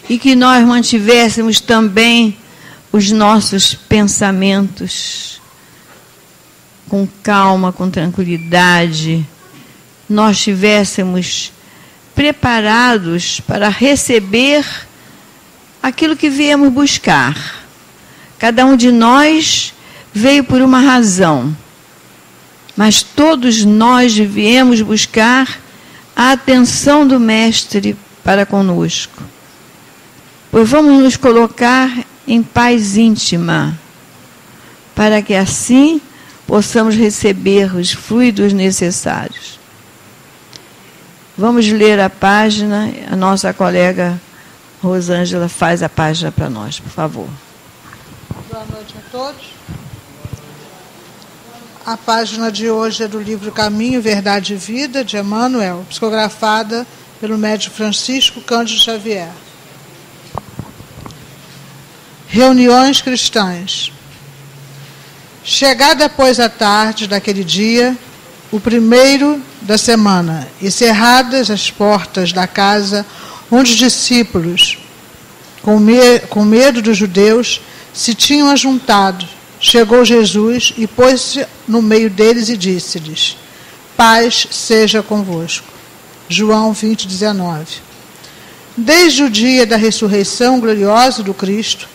e que nós mantivéssemos também os nossos pensamentos com calma, com tranquilidade, nós estivéssemos preparados para receber aquilo que viemos buscar. Cada um de nós veio por uma razão, mas todos nós viemos buscar a atenção do Mestre para conosco. Pois vamos nos colocar em paz íntima, para que assim possamos receber os fluidos necessários. Vamos ler a página, a nossa colega Rosângela faz a página para nós, por favor. Boa noite a todos. A página de hoje é do livro Caminho, Verdade e Vida, de Emmanuel, psicografada pelo médico Francisco Cândido Xavier. Reuniões cristãs. Chegada após a tarde daquele dia, o primeiro da semana, e cerradas as portas da casa onde os discípulos, com medo dos judeus, se tinham ajuntado, chegou Jesus e pôs-se no meio deles e disse-lhes: paz seja convosco. João 20:19. Desde o dia da ressurreição gloriosa do Cristo,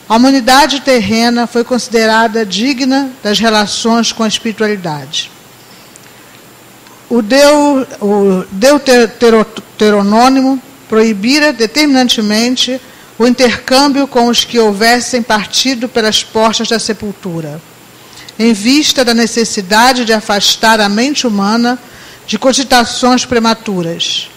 a humanidade terrena foi considerada digna das relações com a espiritualidade. O Deuteronômio proibira determinantemente o intercâmbio com os que houvessem partido pelas portas da sepultura, em vista da necessidade de afastar a mente humana de cogitações prematuras.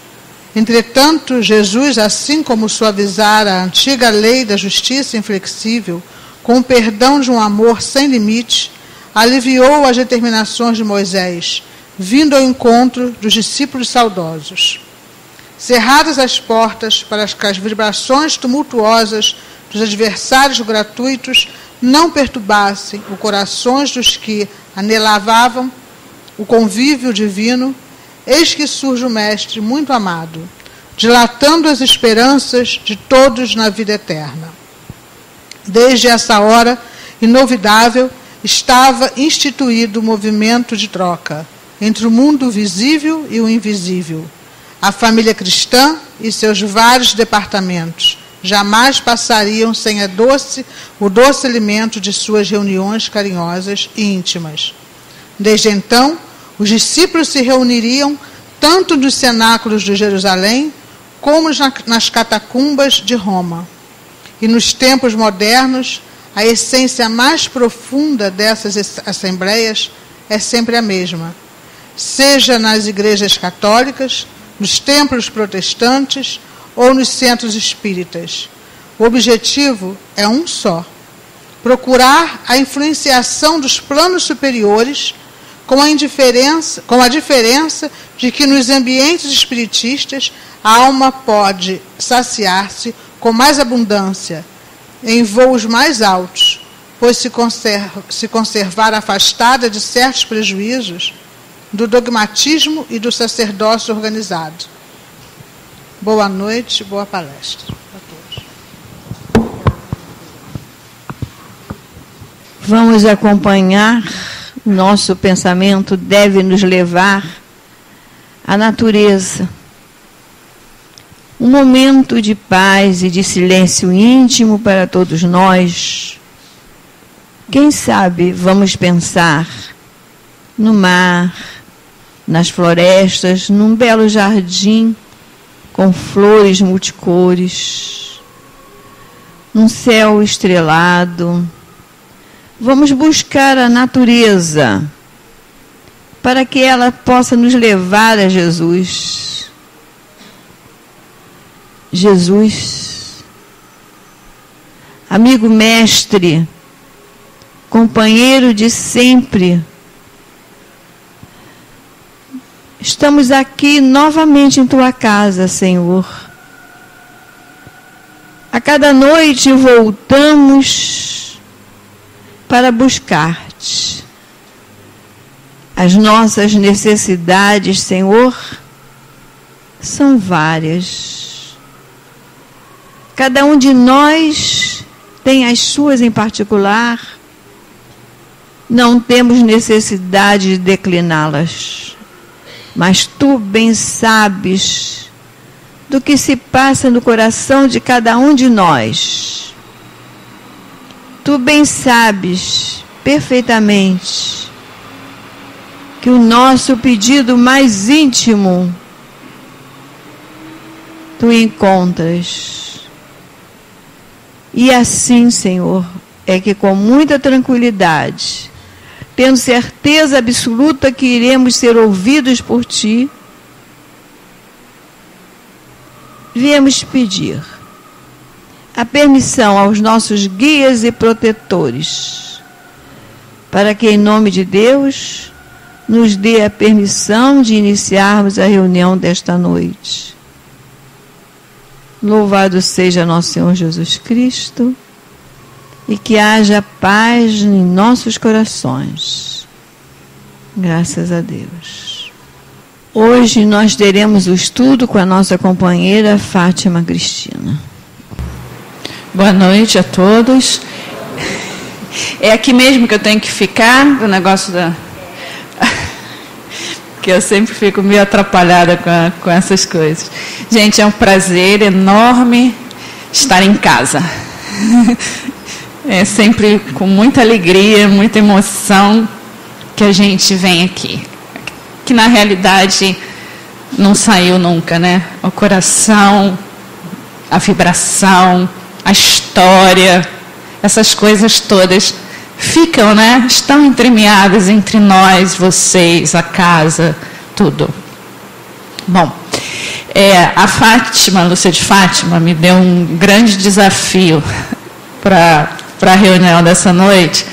Entretanto, Jesus, assim como suavizara a antiga lei da justiça inflexível, com o perdão de um amor sem limite, aliviou as determinações de Moisés, vindo ao encontro dos discípulos saudosos. Cerradas as portas para que as vibrações tumultuosas dos adversários gratuitos não perturbassem os corações dos que anelavam o convívio divino, eis que surge o Mestre muito amado, dilatando as esperanças de todos na vida eterna. Desde essa hora inovidável estava instituído o movimento de troca entre o mundo visível e o invisível. A família cristã e seus vários departamentos jamais passariam sem o doce alimento de suas reuniões carinhosas e íntimas. Desde então, os discípulos se reuniriam tanto nos cenáculos de Jerusalém como nas catacumbas de Roma. E nos tempos modernos, a essência mais profunda dessas assembleias é sempre a mesma, seja nas igrejas católicas, nos templos protestantes ou nos centros espíritas. O objetivo é um só: procurar a influenciação dos planos superiores, com a diferença de que nos ambientes espiritistas a alma pode saciar-se com mais abundância, em voos mais altos, pois se conservar afastada de certos prejuízos do dogmatismo e do sacerdócio organizado. Boa noite, boa palestra a todos. Vamos acompanhar. Nosso pensamento deve nos levar à natureza. Um momento de paz e de silêncio íntimo para todos nós. Quem sabe vamos pensar no mar, nas florestas, num belo jardim com flores multicores, num céu estrelado. Vamos buscar a natureza para que ela possa nos levar a Jesus. Jesus, amigo mestre, companheiro de sempre, estamos aqui novamente em tua casa, Senhor. A cada noite voltamos para buscar-te. As nossas necessidades, Senhor, são várias. Cada um de nós tem as suas em particular. Não temos necessidade de decliná-las. Mas tu bem sabes do que se passa no coração de cada um de nós. Tu bem sabes perfeitamente que o nosso pedido mais íntimo tu encontras. E assim, Senhor, é que com muita tranquilidade, tendo certeza absoluta que iremos ser ouvidos por Ti, viemos pedir a permissão aos nossos guias e protetores, para que, em nome de Deus, nos dê a permissão de iniciarmos a reunião desta noite. Louvado seja nosso Senhor Jesus Cristo, e que haja paz em nossos corações. Graças a Deus. Hoje nós teremos o estudo com a nossa companheira Fátima Cristina. Boa noite a todos. É aqui mesmo que eu tenho que ficar, o negócio da... que eu sempre fico meio atrapalhada com essas coisas. Gente, é um prazer enorme estar em casa. É sempre com muita alegria, muita emoção que a gente vem aqui. Que na realidade não saiu nunca, né? O coração, a vibração, a história, essas coisas todas ficam, né? Estão entremeadas entre nós, vocês, a casa, tudo. Bom, a Fátima, a Lúcia de Fátima, me deu um grande desafio para a reunião dessa noite,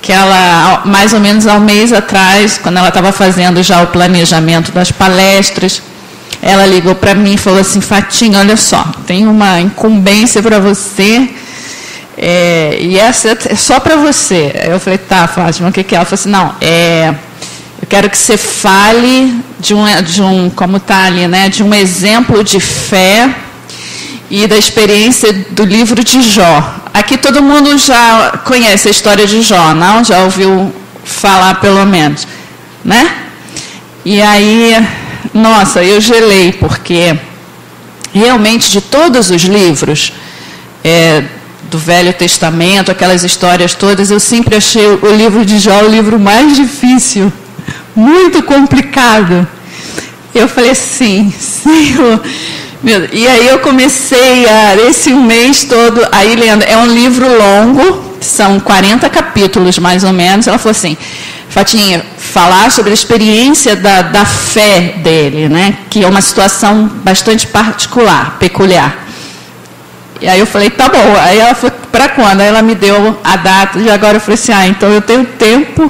que ela, mais ou menos há um mês atrás, quando ela estava fazendo já o planejamento das palestras, ela ligou para mim e falou assim: Fatinha, olha só, tem uma incumbência para você, e essa é só para você. Eu falei: tá, Fátima, o que é? Ela falou assim: não, eu quero que você fale de um como está ali, né, de um exemplo de fé e da experiência do livro de Jó. Aqui todo mundo já conhece a história de Jó, não? Já ouviu falar pelo menos, né? E aí, nossa, eu gelei, porque realmente de todos os livros do Velho Testamento, aquelas histórias todas, eu sempre achei o livro de Jó o livro mais difícil, muito complicado. Eu falei assim, Senhor... E aí eu comecei esse mês todo, aí lendo, é um livro longo, são 40 capítulos mais ou menos. Ela falou assim: Fatinha, falar sobre a experiência da fé dele, né, que é uma situação bastante particular, peculiar. E aí eu falei: tá bom. Aí ela falou: para quando? Aí ela me deu a data, e agora eu falei assim: então eu tenho tempo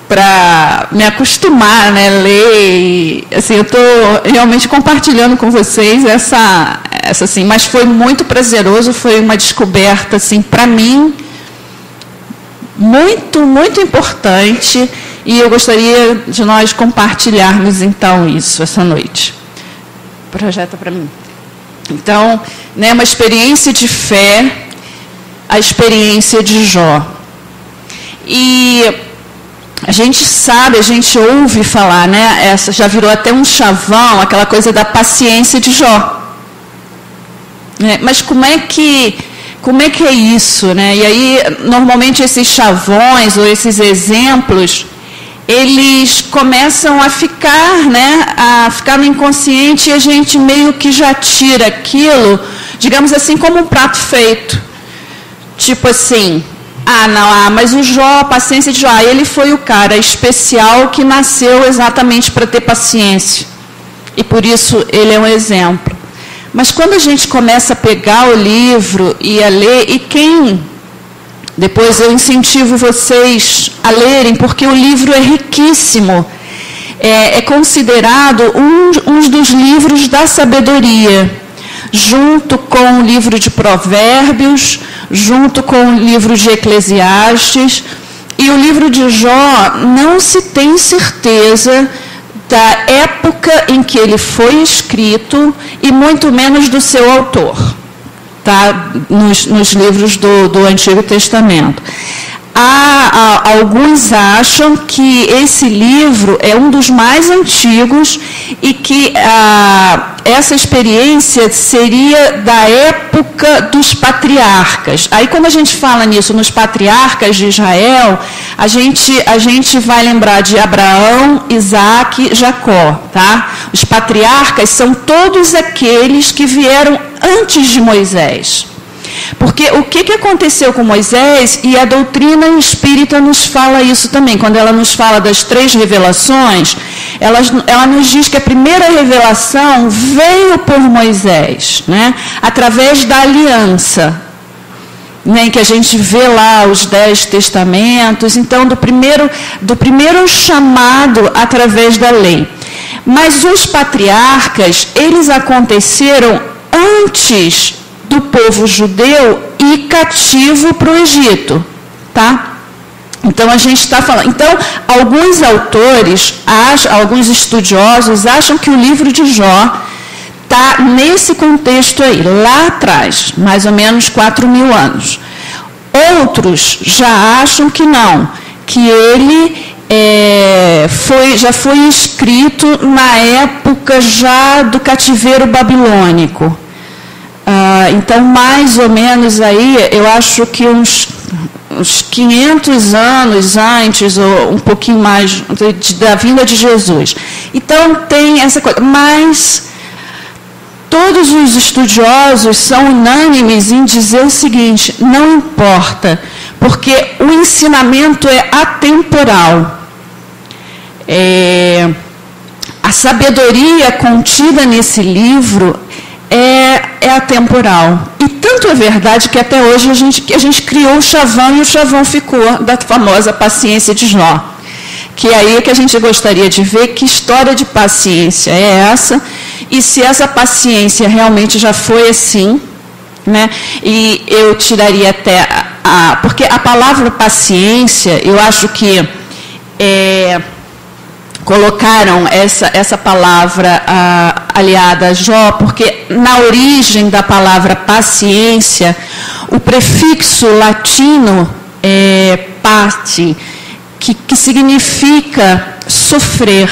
para me acostumar, né, ler, e, assim, eu estou realmente compartilhando com vocês essa assim, mas foi muito prazeroso, foi uma descoberta, assim, para mim, muito, muito importante, e eu gostaria de nós compartilharmos, então, isso, essa noite. Projeta para mim. Então, né, uma experiência de fé, a experiência de Jó. E a gente sabe, a gente ouve falar, né? Essa já virou até um chavão, aquela coisa da paciência de Jó. Mas como é que é isso, né? E aí, normalmente esses chavões ou esses exemplos, eles começam a ficar, né? A ficar no inconsciente, e a gente meio que já tira aquilo, digamos assim, como um prato feito. Tipo assim: mas o Jó, a paciência de Jó, ele foi o cara especial que nasceu exatamente para ter paciência. E por isso ele é um exemplo. Mas quando a gente começa a pegar o livro e a ler, e depois eu incentivo vocês a lerem, porque o livro é riquíssimo. É considerado um dos livros da sabedoria, junto com o livro de Provérbios, junto com o livro de Eclesiastes. E o livro de Jó não se tem certeza da época em que ele foi escrito, e muito menos do seu autor. tá? Nos livros do Antigo Testamento. Alguns acham que esse livro é um dos mais antigos e que essa experiência seria da época dos patriarcas. Aí, quando a gente fala nisso, nos patriarcas de Israel, a gente vai lembrar de Abraão, Isaac e Jacó. Tá? Os patriarcas são todos aqueles que vieram antes de Moisés. Porque o que aconteceu com Moisés, e a doutrina espírita nos fala isso também, quando ela nos fala das 3 revelações, ela nos diz que a primeira revelação veio por Moisés, né, através da aliança, né, que a gente vê lá os 10 testamentos, então do primeiro chamado através da lei. Mas os patriarcas, eles aconteceram antes do povo judeu ir cativo para o Egito, tá? Então a gente está falando. Então, alguns autores, alguns estudiosos acham que o livro de Jó está nesse contexto aí, lá atrás, mais ou menos 4.000 anos. Outros já acham que não, que ele já foi escrito na época já do cativeiro babilônico. Então, mais ou menos aí, eu acho que uns 500 anos antes, ou um pouquinho mais, da vinda de Jesus. Então, tem essa coisa. Mas todos os estudiosos são unânimes em dizer o seguinte: não importa, porque o ensinamento é atemporal. A sabedoria contida nesse livro é atemporal. E tanto é verdade que até hoje a gente criou o chavão, e o chavão ficou da famosa paciência de Jó. Que é aí que a gente gostaria de ver que história de paciência é essa, e se essa paciência realmente já foi assim, né? E eu tiraria até porque a palavra paciência, eu acho que colocaram essa palavra aliada a Jó, porque na origem da palavra paciência, o prefixo latino é pati, que significa sofrer.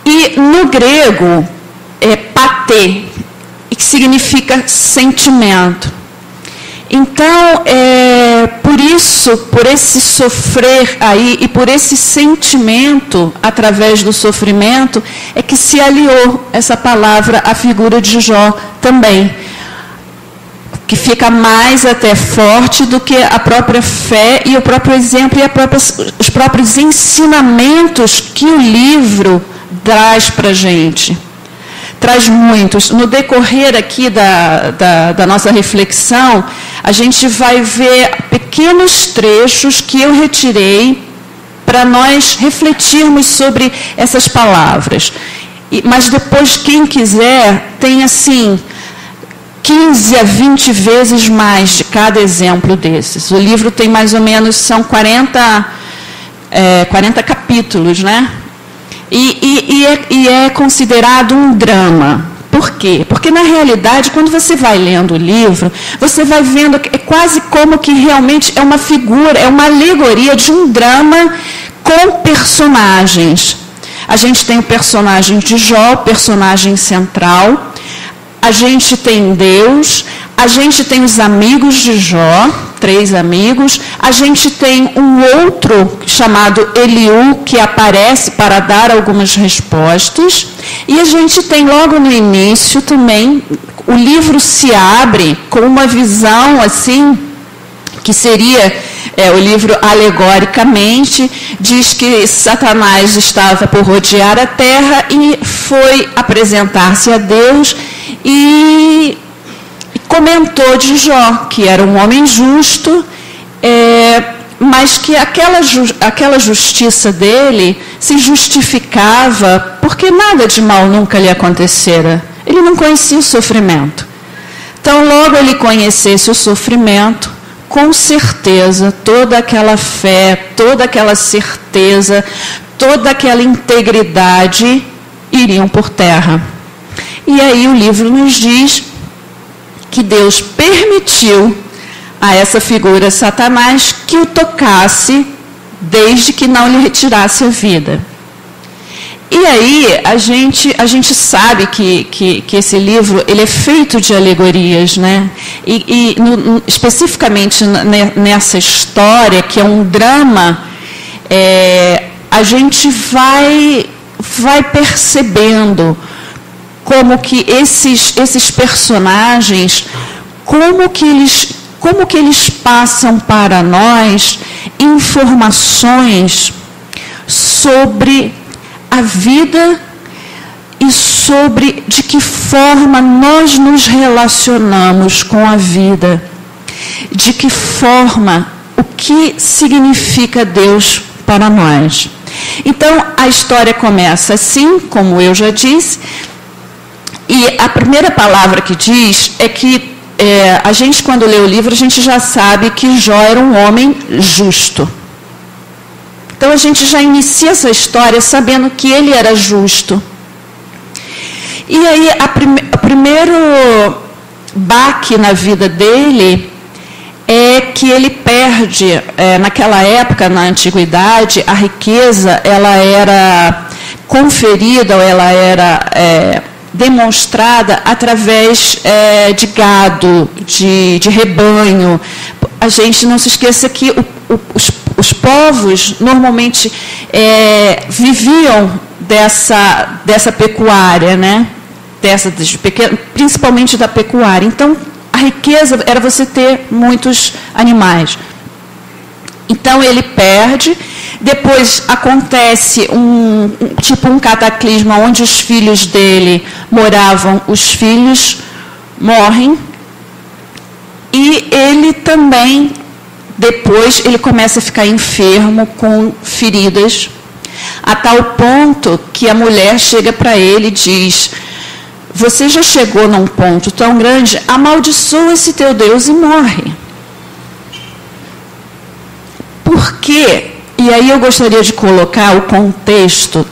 E no grego é paté, que significa sentimento. Então, por esse sofrer aí e por esse sentimento, através do sofrimento, é que se aliou essa palavra à figura de Jó também, que fica mais até forte do que a própria fé e o próprio exemplo e os próprios ensinamentos que o livro traz para a gente. Traz muitos. No decorrer aqui da nossa reflexão, a gente vai ver pequenos trechos que eu retirei para nós refletirmos sobre essas palavras. Mas depois, quem quiser, tem assim 15 a 20 vezes mais de cada exemplo desses. O livro tem mais ou menos, são 40 capítulos, né? E é considerado um drama. Por quê? Porque, na realidade, quando você vai lendo o livro, você vai vendo que é quase como que realmente é uma figura, é uma alegoria de um drama com personagens. A gente tem o personagem de Jó, o personagem central. A gente tem Deus, a gente tem os amigos de Jó, 3 amigos, a gente tem um outro chamado Eliú, que aparece para dar algumas respostas, e a gente tem logo no início também, o livro se abre com uma visão assim, que seria, o livro alegoricamente, diz que Satanás estava por rodear a terra e foi apresentar-se a Deus e comentou de Jó, que era um homem justo, mas que aquela justiça dele se justificava porque nada de mal nunca lhe acontecera. Ele não conhecia o sofrimento. Então, logo ele conhecesse o sofrimento, com certeza, toda aquela fé, toda aquela certeza, toda aquela integridade iriam por terra. E aí o livro nos diz que Deus permitiu a essa figura Satanás que o tocasse, desde que não lhe retirasse a vida. E aí a gente sabe que esse livro ele é feito de alegorias, né? Especificamente nessa história, que é um drama, a gente vai percebendo como que esses personagens, como que eles passam para nós informações sobre a vida e sobre de que forma nós nos relacionamos com a vida, de que forma, o que significa Deus para nós. Então, a história começa assim, como eu já disse, e a primeira palavra que diz é que a gente, quando lê o livro, a gente já sabe que Jó era um homem justo. Então, a gente já inicia essa história sabendo que ele era justo. E aí, o primeiro baque na vida dele é que ele perde, naquela época, na antiguidade, a riqueza, ela era conferida, ou ela era demonstrada através de gado, de rebanho. A gente não se esqueça que os povos normalmente viviam dessa pecuária, né? Principalmente da pecuária. Então, a riqueza era você ter muitos animais. Então, ele perde. Depois acontece um cataclisma onde os filhos dele moravam, os filhos morrem. E ele também, depois, ele começa a ficar enfermo, com feridas, a tal ponto que a mulher chega para ele e diz: você já chegou num ponto tão grande, amaldiçoa esse teu Deus e morre. Por quê? E aí eu gostaria de colocar o contexto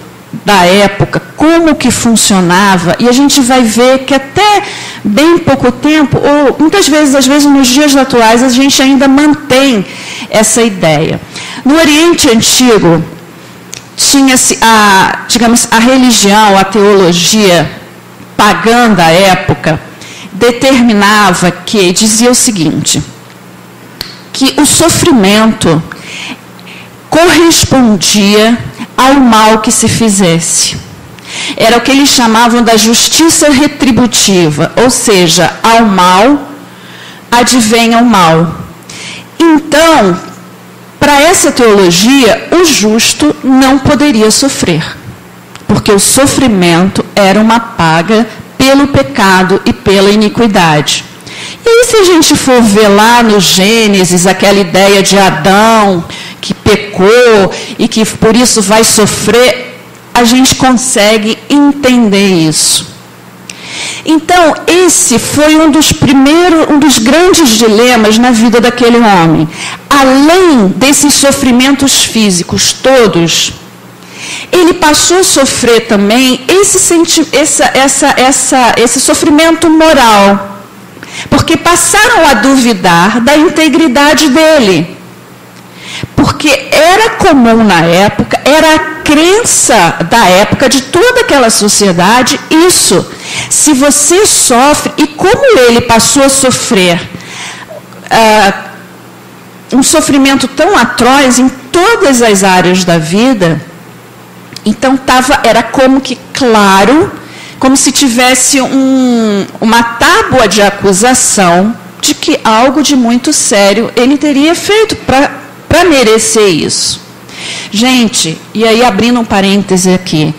da época, como que funcionava, e a gente vai ver que até bem pouco tempo, ou muitas vezes, às vezes nos dias atuais, a gente ainda mantém essa ideia. No Oriente Antigo, tinha-se a religião, a teologia pagã da época, determinava que, dizia o seguinte, que o sofrimento correspondia ao mal que se fizesse. Era o que eles chamavam da justiça retributiva, ou seja, ao mal advenha o mal. Então, para essa teologia, o justo não poderia sofrer, porque o sofrimento era uma paga pelo pecado e pela iniquidade. E aí, se a gente for ver lá no Gênesis, aquela ideia de Adão, que pecou e que por isso vai sofrer, a gente consegue entender isso. Então, esse foi um dos grandes dilemas na vida daquele homem. Além desses sofrimentos físicos todos, ele passou a sofrer também esse sofrimento moral, porque passaram a duvidar da integridade dele. Porque era comum na época, era a crença da época de toda aquela sociedade isso. Se você sofre, e como ele passou a sofrer um sofrimento tão atroz em todas as áreas da vida, então era como que claro, como se tivesse uma tábua de acusação de que algo de muito sério ele teria feito para merecer isso. Gente, e aí abrindo um parêntese aqui,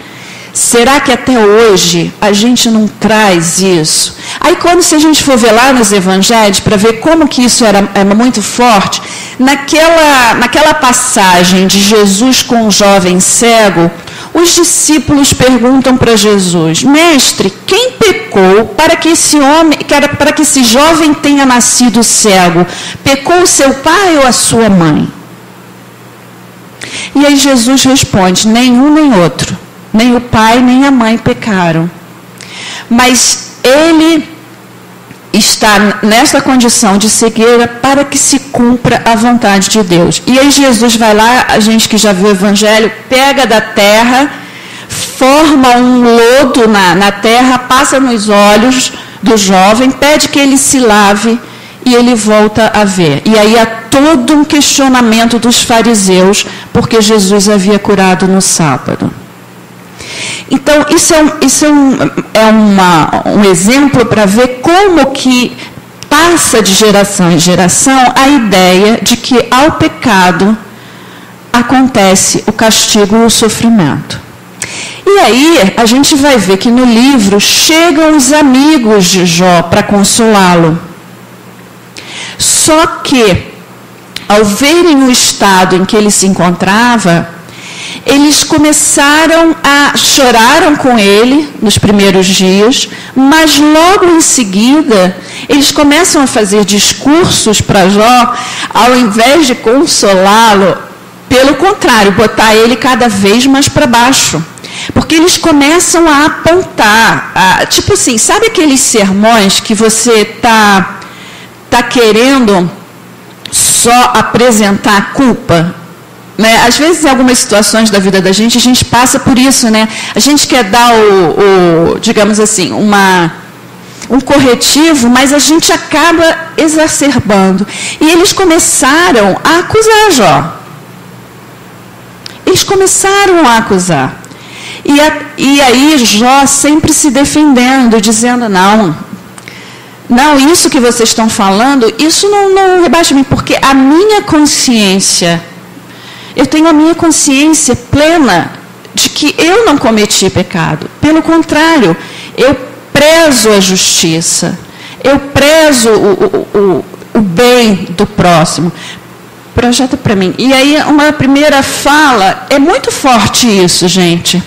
será que até hoje a gente não traz isso? Aí se a gente for ver lá nos evangelhos, para ver como que isso era muito forte, naquela passagem de Jesus com o jovem cego, os discípulos perguntam para Jesus: mestre, quem pecou para que esse jovem tenha nascido cego? Pecou o seu pai ou a sua mãe? E aí Jesus responde: nenhum nem outro, nem o pai nem a mãe pecaram. Mas está nessa condição de cegueira para que se cumpra a vontade de Deus. E aí Jesus vai lá, a gente que já viu o Evangelho, pega da terra, forma um lodo na terra, passa nos olhos do jovem, pede que ele se lave e ele volta a ver. E aí há todo um questionamento dos fariseus, porque Jesus havia curado no sábado. Então, isso é um exemplo para ver como que passa de geração em geração a ideia de que ao pecado acontece o castigo e o sofrimento. E aí a gente vai ver que no livro chegam os amigos de Jó para consolá-lo. Só que, ao verem o estado em que ele se encontrava, eles choraram com ele nos primeiros dias, mas logo em seguida, eles começam a fazer discursos para Jó, ao invés de consolá-lo, pelo contrário, botar ele cada vez mais para baixo. Porque eles começam a apontar, tipo assim, sabe aqueles sermões que você tá querendo só apresentar a culpa? Né? Às vezes, em algumas situações da vida da gente, a gente passa por isso, né? A gente quer dar digamos assim, um corretivo, mas a gente acaba exacerbando. E eles começaram a acusar Jó. Eles começaram a acusar. E aí Jó sempre se defendendo, dizendo, não, isso que vocês estão falando, isso não rebate a mim, porque a minha consciência, eu tenho a minha consciência plena de que eu não cometi pecado. Pelo contrário, eu prezo a justiça, eu prezo o bem do próximo. Projeta para mim. E aí, uma primeira fala, é muito forte isso, gente.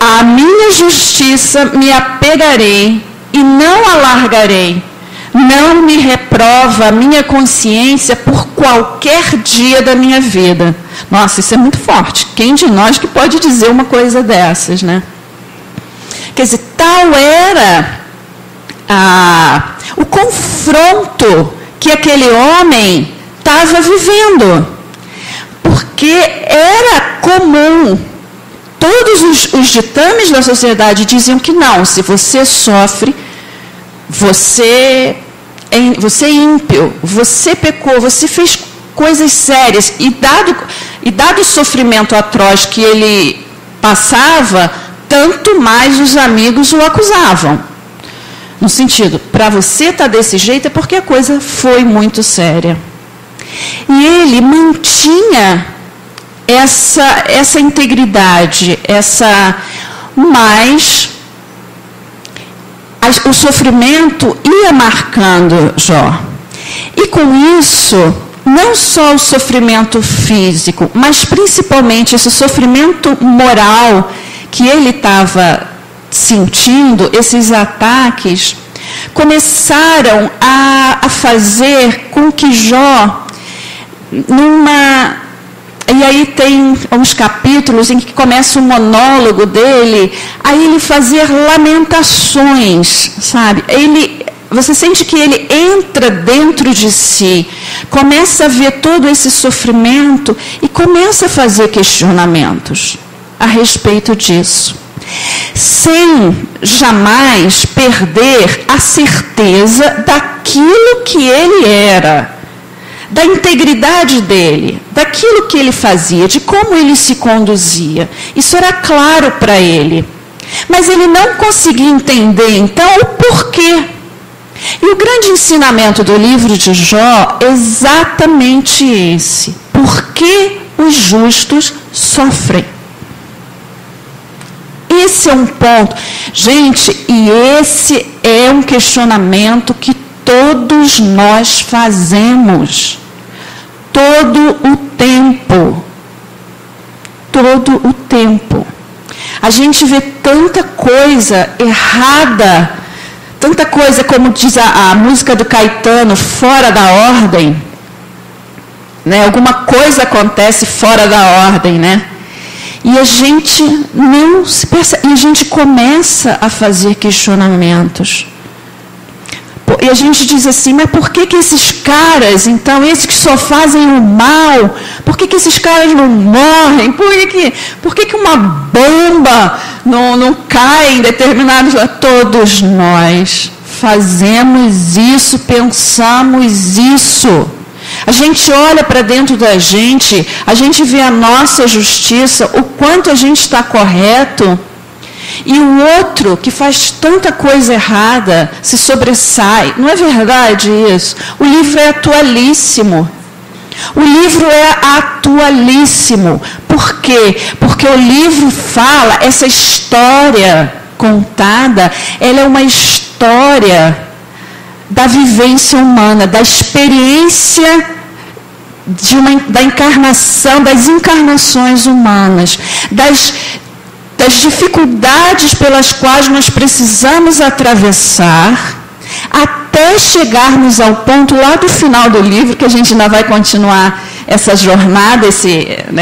A minha justiça me apegarei e não alargarei. Não me reprova a minha consciência por qualquer dia da minha vida. Nossa, isso é muito forte. Quem de nós que pode dizer uma coisa dessas, né? Quer dizer, tal era o confronto que aquele homem estava vivendo. Porque era comum. Todos os ditames da sociedade diziam que não, se você sofre, você é ímpio, você pecou, você fez coisas sérias. E dado o sofrimento atroz que ele passava, tanto mais os amigos o acusavam. No sentido, para você estar desse jeito é porque a coisa foi muito séria. E ele mantinha essa integridade, mas o sofrimento ia marcando Jó. E com isso, não só o sofrimento físico, mas principalmente esse sofrimento moral que ele estava sentindo, esses ataques, começaram a fazer com que Jó, e aí tem uns capítulos em que começa o monólogo dele, aí ele fazer lamentações, sabe? Você sente que ele entra dentro de si, começa a ver todo esse sofrimento e começa a fazer questionamentos a respeito disso, sem jamais perder a certeza daquilo que ele era, da integridade dele, daquilo que ele fazia, de como ele se conduzia. Isso era claro para ele. Mas ele não conseguia entender, então, o porquê. E o grande ensinamento do livro de Jó é exatamente esse. Por que os justos sofrem? Esse é um ponto. Gente, e esse é um questionamento que todos nós fazemos. Todo o tempo. Todo o tempo. A gente vê tanta coisa errada, tanta coisa, como diz a música do Caetano, fora da ordem. Né? Alguma coisa acontece fora da ordem, né? E a gente não se percebe, e a gente começa a fazer questionamentos. E a gente diz assim, mas por que esses caras, então, esses que só fazem o mal, por que esses caras não morrem? Por que uma bomba não cai em determinados... Todos nós fazemos isso, pensamos isso. A gente olha para dentro da gente, a gente vê a nossa justiça, o quanto a gente está correto, e o outro que faz tanta coisa errada se sobressai. Não é verdade isso? O livro é atualíssimo. O livro é atualíssimo. Por quê? Porque o livro fala, essa história contada, ela é uma história da vivência humana, da experiência da encarnação, das encarnações humanas, das dificuldades pelas quais nós precisamos atravessar até chegarmos ao ponto lá do final do livro, que a gente ainda vai continuar essa jornada,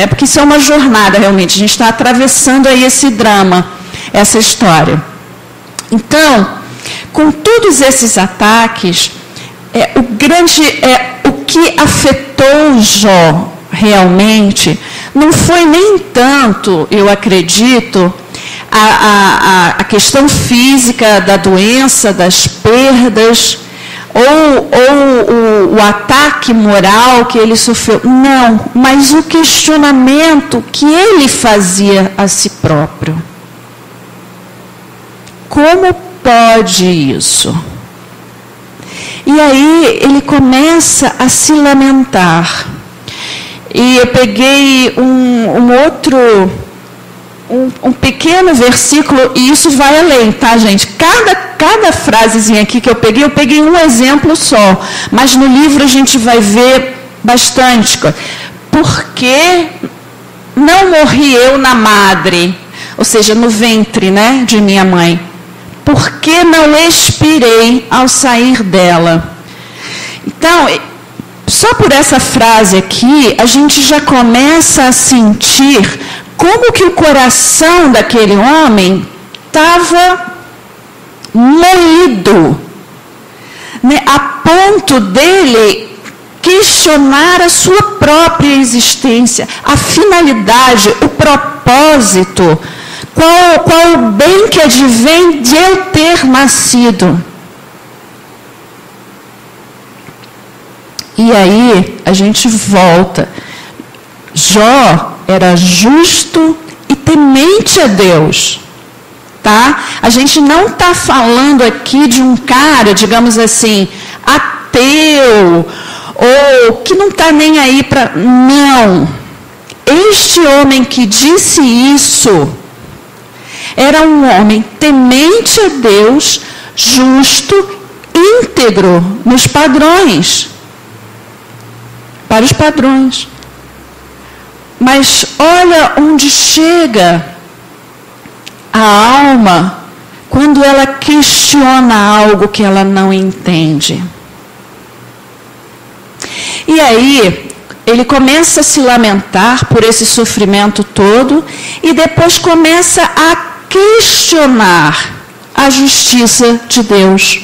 porque isso é uma jornada realmente, a gente está atravessando aí esse drama, essa história. Então, com todos esses ataques, o que afetou Jó realmente não foi nem tanto, eu acredito, a questão física da doença, das perdas, ou o ataque moral que ele sofreu. Não, mas o questionamento que ele fazia a si próprio. Como pode isso? E aí ele começa a se lamentar. E eu peguei um pequeno versículo, e isso vai além, tá, gente? Cada frasezinha aqui que eu peguei um exemplo só, mas no livro a gente vai ver bastante. Porque não morri eu na madre, ou seja, no ventre, né, de minha mãe? Por que não expirei ao sair dela? Então, só por essa frase aqui, a gente já começa a sentir como que o coração daquele homem estava moído, né, a ponto dele questionar a sua própria existência, a finalidade, o propósito, qual o bem que advém de eu ter nascido. E aí a gente volta. Jó era justo e temente a Deus. Tá? A gente não está falando aqui de um cara, digamos assim, ateu, ou que não está nem aí para... Não. Este homem que disse isso era um homem temente a Deus, justo, íntegro nos padrões. Para os padrões. Mas olha onde chega a alma quando ela questiona algo que ela não entende. E aí, ele começa a se lamentar por esse sofrimento todo e depois começa a questionar a justiça de Deus.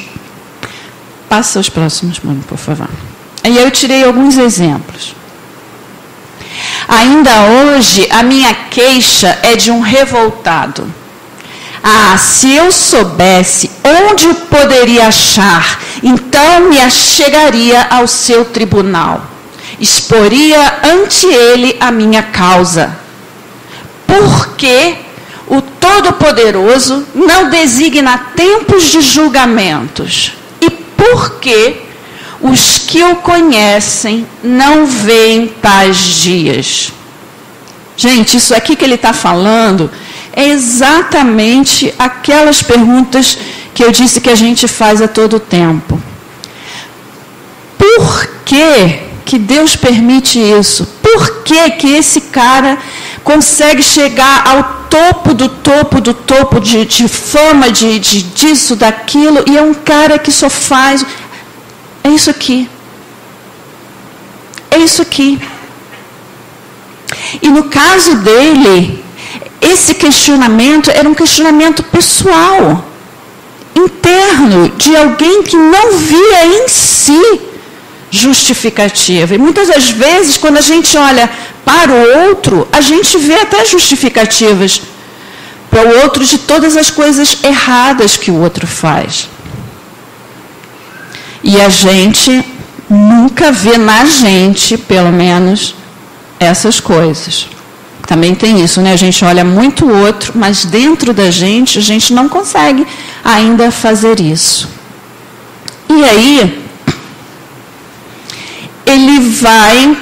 Passa os próximos, mano, por favor. Aí eu tirei alguns exemplos. Ainda hoje, a minha queixa é de um revoltado. Ah, se eu soubesse onde o poderia achar, então me achegaria ao seu tribunal. Exporia ante ele a minha causa. Porque o Todo-Poderoso não designa tempos de julgamentos. E porque os que o conhecem não veem tais dias. Gente, isso aqui que ele está falando é exatamente aquelas perguntas que eu disse que a gente faz a todo tempo. Por que Deus permite isso? Por que esse cara consegue chegar ao topo do topo de fama, disso, daquilo, e é um cara que só faz... É isso aqui. É isso aqui. E no caso dele, esse questionamento era um questionamento pessoal. interno de alguém que não via em si justificativa. E muitas das vezes, quando a gente olha para o outro, a gente vê até justificativas para o outro de todas as coisas erradas que o outro faz. E a gente nunca vê na gente, pelo menos, essas coisas. Também tem isso, né? A gente olha muito o outro, mas dentro da gente, a gente não consegue ainda fazer isso. E aí, ele vai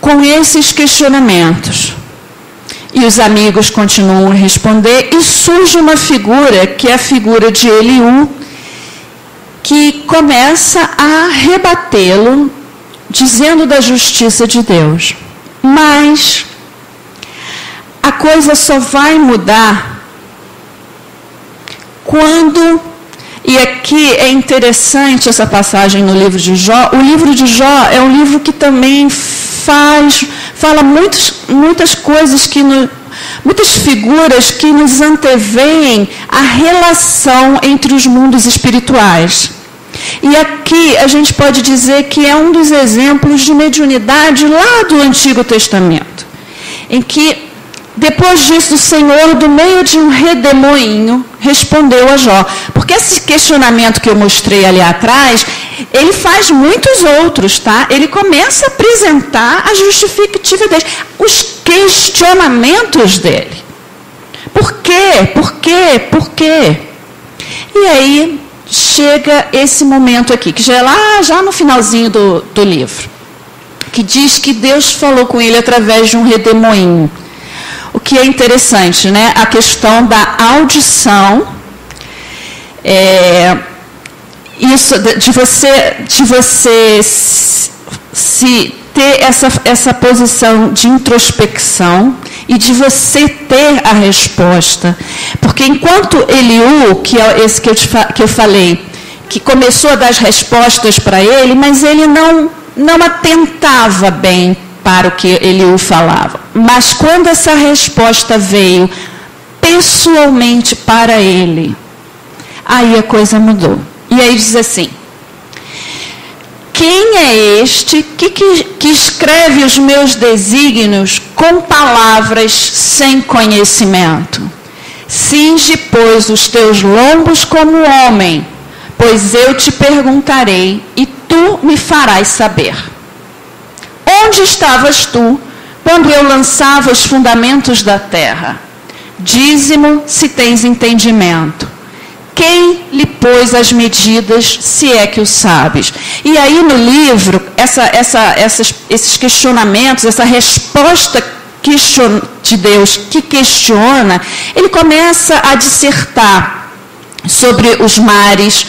com esses questionamentos. E os amigos continuam a responder, e surge uma figura, que é a figura de Eliú, que começa a rebatê-lo, dizendo da justiça de Deus. Mas a coisa só vai mudar quando, e aqui é interessante essa passagem no livro de Jó. O livro de Jó é um livro que também fala muitas coisas, muitas figuras que nos antevêem a relação entre os mundos espirituais. E aqui a gente pode dizer que é um dos exemplos de mediunidade lá do Antigo Testamento, em que, depois disso, o Senhor, do meio de um redemoinho, respondeu a Jó. Porque esse questionamento que eu mostrei ali atrás, ele faz muitos outros, tá? Ele começa a apresentar a justificativa dele, os questionamentos dele. Por quê? Por quê? Por quê? E aí chega esse momento aqui, que já é lá, já no finalzinho do livro, que diz que Deus falou com ele através de um redemoinho. O que é interessante, né? A questão da audição, isso de você se ter essa posição de introspecção e de você ter a resposta. Porque enquanto Eliú, que é esse que eu falei, que começou a dar as respostas para ele, mas ele não atentava bem para o que Eliú falava. Mas quando essa resposta veio pessoalmente para ele, aí a coisa mudou. E aí diz assim: quem é este que escreve os meus desígnios com palavras sem conhecimento? Cinge, pois, os teus lombos como homem, pois eu te perguntarei e tu me farás saber. Onde estavas tu quando eu lançava os fundamentos da terra? Dize-mo se tens entendimento. Quem lhe pôs as medidas, se é que o sabes? E aí no livro, esses questionamentos, essa resposta de Deus que questiona, ele começa a dissertar sobre os mares,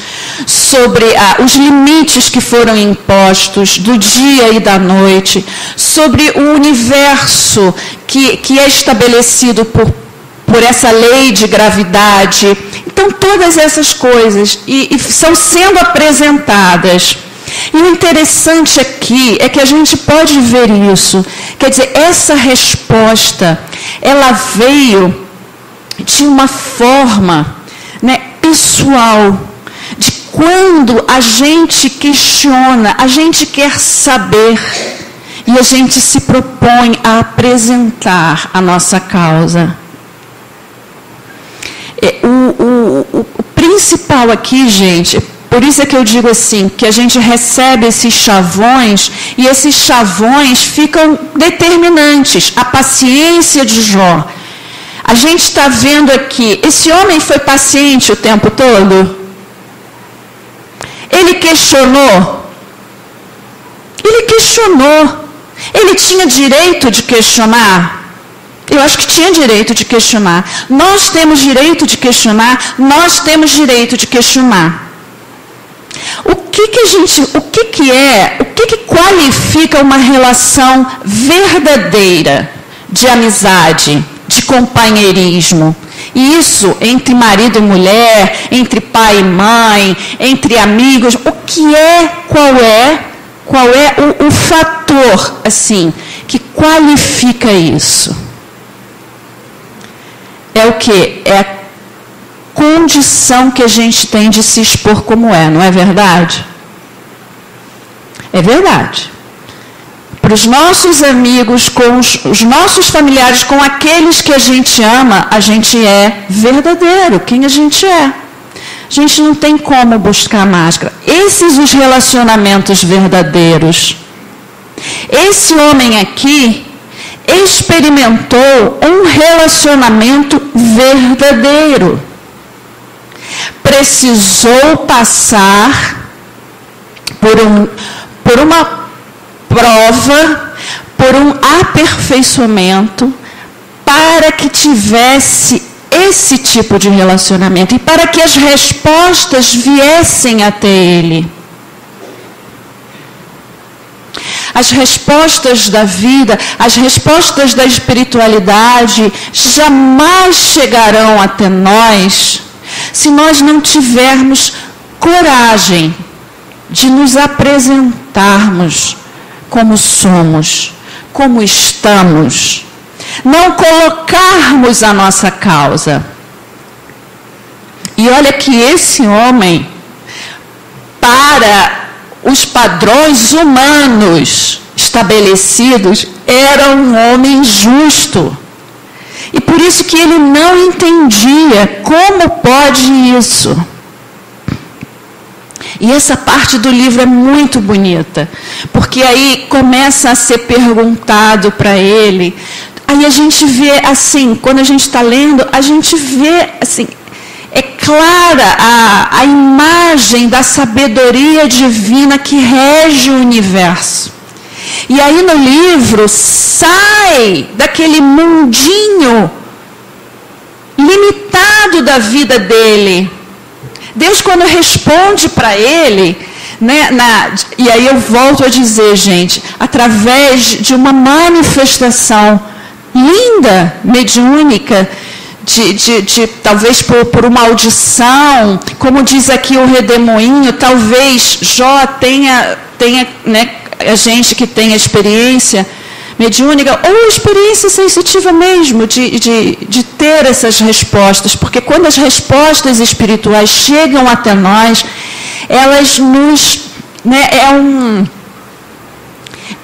sobre os limites que foram impostos do dia e da noite, sobre o universo que é estabelecido por essa lei de gravidade. Então, todas essas coisas são sendo apresentadas. E o interessante aqui é que a gente pode ver isso. Quer dizer, essa resposta, ela veio de uma forma, né, pessoal, de quando a gente questiona, a gente quer saber e a gente se propõe a apresentar a nossa causa. O principal aqui, gente, por isso é que eu digo assim, que a gente recebe esses chavões, e esses chavões ficam determinantes. A paciência de Jó. A gente está vendo aqui, esse homem foi paciente o tempo todo? Ele questionou? Ele questionou. Ele tinha direito de questionar? Eu acho que tinha direito de questionar. Nós temos direito de questionar, nós temos direito de questionar. O que qualifica uma relação verdadeira de amizade, de companheirismo? E isso entre marido e mulher, entre pai e mãe, entre amigos, qual é o fator assim que qualifica isso? É o quê? É a condição que a gente tem de se expor como não é verdade? É verdade. Para os nossos amigos, com os nossos familiares, com aqueles que a gente ama, a gente é verdadeiro, quem a gente é. A gente não tem como buscar máscara. Esses os relacionamentos verdadeiros. Esse homem aqui experimentou um relacionamento verdadeiro. Precisou passar por uma prova, por um aperfeiçoamento, para que tivesse esse tipo de relacionamento e para que as respostas viessem até ele. As respostas da vida, as respostas da espiritualidade jamais chegarão até nós se nós não tivermos coragem de nos apresentarmos como somos, como estamos, não colocarmos a nossa causa. E olha que esse homem, para os padrões humanos estabelecidos, era um homem justo. E por isso que ele não entendia como pode isso. E essa parte do livro é muito bonita, porque aí começa a ser perguntado para ele. Aí a gente vê assim, quando a gente está lendo, a gente vê assim, é clara a imagem da sabedoria divina que rege o universo. E aí no livro sai daquele mundinho limitado da vida dele. Deus, quando responde para ele, né, e aí eu volto a dizer, gente, através de uma manifestação linda, mediúnica, talvez por uma audição, como diz aqui o Redemoinho, talvez Jó tenha né, a gente que tem a experiência mediúnica, ou experiência sensitiva mesmo, de ter essas respostas, porque quando as respostas espirituais chegam até nós, elas nos... Né,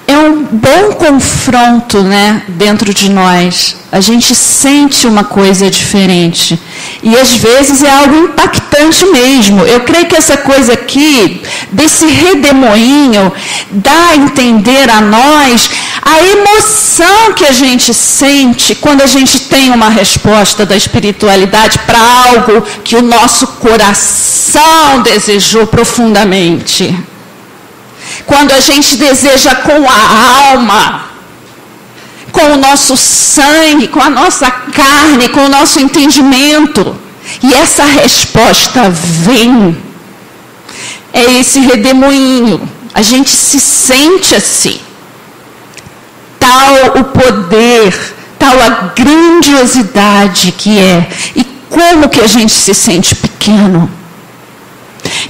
é um bom confronto, né, dentro de nós. A gente sente uma coisa diferente. E às vezes é algo impactante mesmo. Eu creio que essa coisa aqui, desse redemoinho, dá a entender a nós a emoção que a gente sente quando a gente tem uma resposta da espiritualidade para algo que o nosso coração desejou profundamente. Quando a gente deseja com a alma, com o nosso sangue, com a nossa carne, com o nosso entendimento, e essa resposta vem, é esse redemoinho. A gente se sente assim. Tal o poder, tal a grandiosidade que é, e como que a gente se sente pequeno.